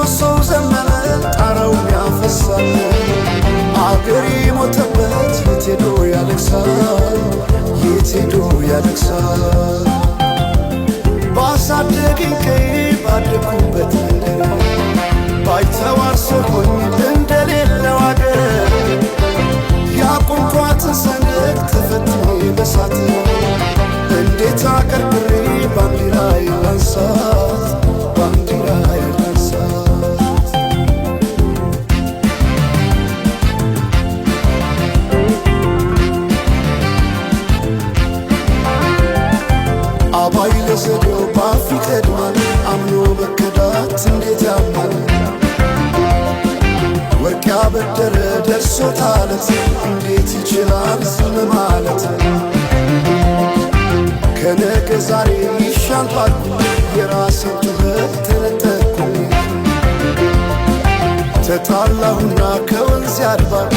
ምሰሶው ዘመነ ጣራው ያፈሳል አገር ሞተበት የት ሄዶ ያለቅሳል የት ሄዶ ያለቅሳል ባሳደገኝ ቀይ ባደኩበት መንደር ባይተዋር ሰሆኝ እንደሌለው አገር ያቆምኳትን ሰንደቅ ተፈትኜ በሳት እንዴት አቀርቅሬ ባንዲራዬ ላንሳት ባንዲራዬ ላንሳት አባይ ለዘዴው ባፍ ይቀድማል አምኖ መከዳት እንዴት ያማል ወርቅ ያበደረ ደርሶታለት እንዴት ይችላል ዝም ማለት ከነገ ዛሬ ይሻል ባልኩ የራሴን ጥበብ ተነጠቅኩ ተጣላሁና ከወንዝ አድባር